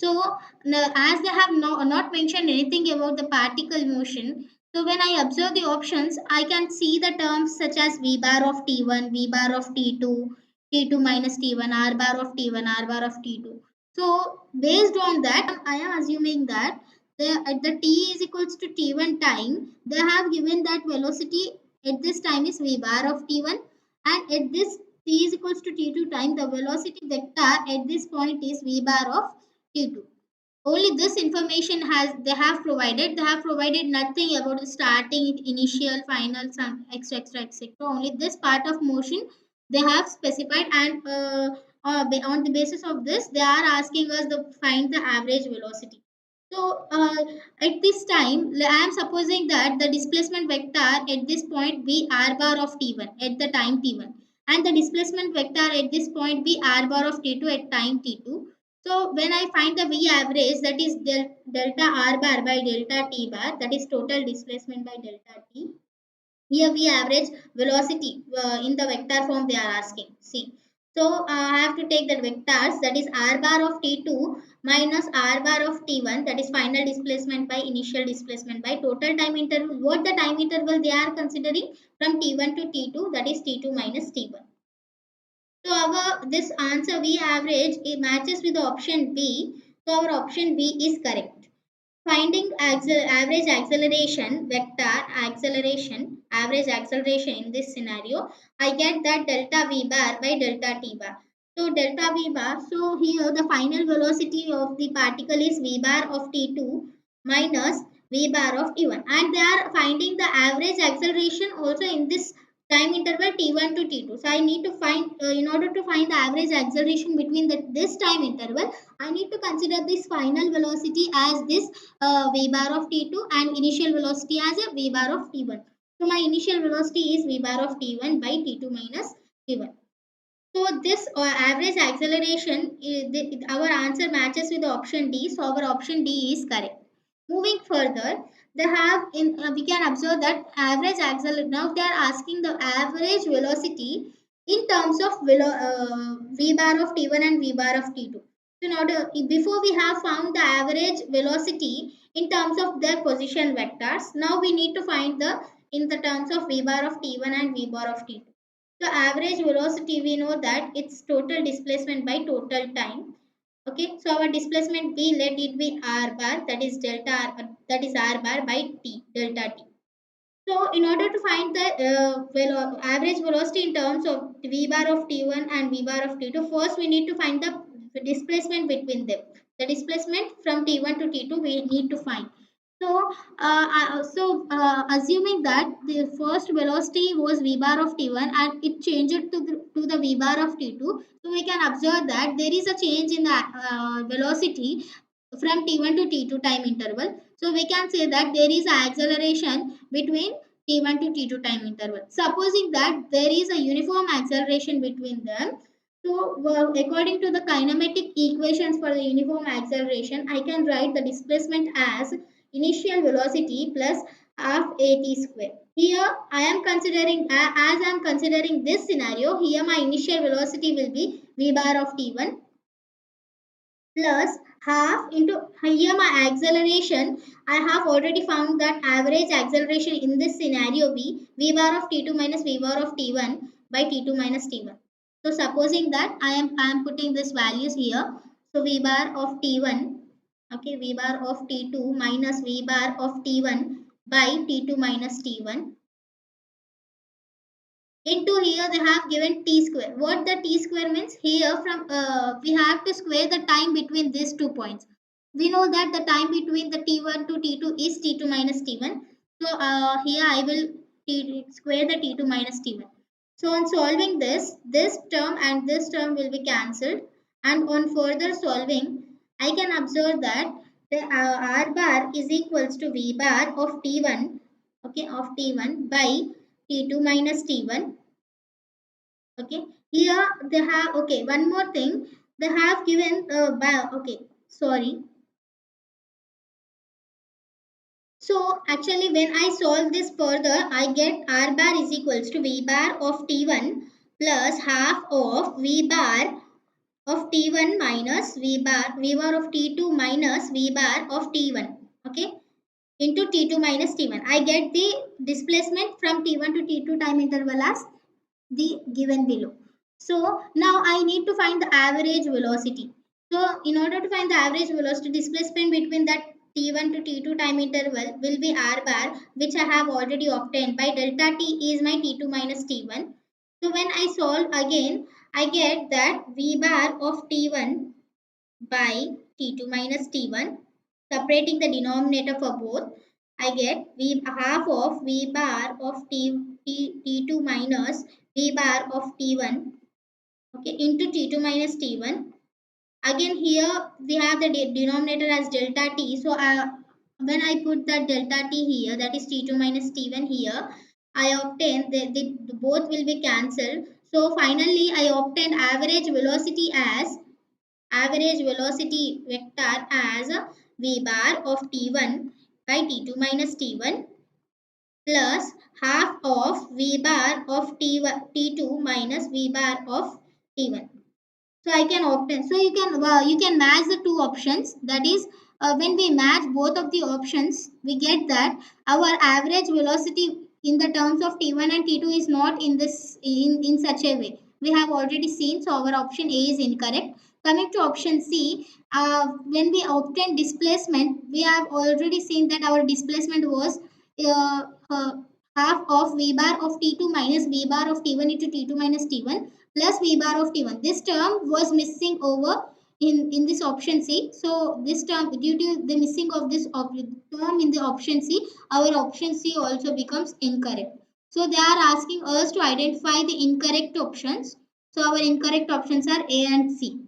So as they have not mentioned anything about the particle motion, so when I observe the options, I can see the terms such as V bar of T1, V bar of T2, T2 minus T1, R bar of T1, R bar of T2. So based on that, I am assuming that at the t is equals to T1 time, they have given that velocity at this time is V bar of T1, and at this t is equals to T2 time, the velocity vector at this point is V bar of T2. Only this information has they have provided. They have provided nothing about the starting, initial, final, some etc etc. Only this part of motion they have specified, and on the basis of this, they are asking us to find the average velocity. So at this time, I am supposing that the displacement vector at this point be r bar of t1 at the time t1, and the displacement vector at this point be r bar of t2 at time t2. So when I find the V average, that is delta R bar by delta T bar, that is total displacement by delta T. Here V average velocity in the vector form they are asking. See. So I have to take the vectors, that is R bar of T2 minus R bar of T1, that is final displacement by initial displacement by total time interval. What the time interval they are considering from T1 to T2, that is T2 minus T1. So our this answer V average it matches with the option B. So our option B is correct. Finding average acceleration vector average acceleration in this scenario, I get that delta V bar by delta T bar. So delta V bar. So here the final velocity of the particle is V bar of T2 minus V bar of T1, and they are finding the average acceleration also in this time interval T1 to T2. So I need to find in order to find the average acceleration between this time interval, I need to consider this final velocity as this V bar of T2 and initial velocity as a V bar of T1. So my initial velocity is V bar of T1 by T2 minus T1. So this average acceleration, our answer matches with the option D. So our option D is correct. Moving further, they have in we can observe that average acceleration. Now they are asking the average velocity in terms of V bar of T1 and V bar of T2. So in order before we have found the average velocity in terms of their position vectors, now we need to find the in the terms of V bar of T1 and V bar of T2. So average velocity, we know that it's total displacement by total time. Okay, so our displacement B, let it be R bar, that is delta R, that is R bar by T, delta T. So in order to find the average velocity in terms of V bar of T1 and V bar of T2, first we need to find the displacement between them. The displacement from T1 to T2 we need to find. So, assuming that the first velocity was V bar of T1 and it changed to the V bar of T2, so we can observe that there is a change in the velocity from T1 to T2 time interval. So we can say that there is an acceleration between T1 to T2 time interval. Supposing that there is a uniform acceleration between them, so according to the kinematic equations for the uniform acceleration, I can write the displacement as initial velocity plus half at square. Here I am considering as I am considering this scenario, here my initial velocity will be V bar of T1 plus half into here my acceleration. I have already found that average acceleration in this scenario be V bar of T2 minus V bar of T1 by T2 minus T1. So supposing that I am putting this values here. So V bar of T1, okay, V bar of T2 minus V bar of T1 by T2 minus T1 into here they have given t square. What the t square means, here from we have to square the time between these 2 points. We know that the time between the t1 to t2 is t2 minus t1. So here I will square the t2 minus t1. So on solving this term and this term will be cancelled, and on further solving I can observe that the r bar is equals to v bar of t1, okay, of t1 by t2 minus t1. Okay, here they have, okay, one more thing, they have given okay, sorry. So actually when I solve this further, I get r bar is equals to v bar of t1 plus half of v bar of T1 minus V bar of T2 minus V bar of T1. Okay, into T2 minus T1. I get the displacement from T1 to T2 time interval as the given below. So now I need to find the average velocity. So in order to find the average velocity, displacement between that T1 to T2 time interval will be R bar, which I have already obtained by delta T is my T2 minus T1. So when I solve again, I get that V bar of T1 by T2 minus T1. Separating the denominator for both, I get V half of V bar of T2 minus V bar of T1, okay, into T2 minus T1. Again here we have the denominator as delta T. So when I put that delta T here, that is T2 minus T1 here, I obtain the both will be cancelled. So finally I obtain average velocity vector as v bar of t1 by t2 minus t1 plus half of v bar of t2 minus v bar of t1. So I can obtain. So you can match the two options. That is, when we match both of the options, we get that our average velocity in the terms of t1 and t2 is not in such a way. We have already seen. So our option A is incorrect. Coming to option C, when we obtain displacement, we have already seen that our displacement was uh, uh, half of v bar of t2 minus v bar of t1 into t2 minus t1 plus v bar of t1. This term was missing over in this option C. So this term, due to the missing of this term in the option C, our option C also becomes incorrect. So they are asking us to identify the incorrect options. So our incorrect options are A and C.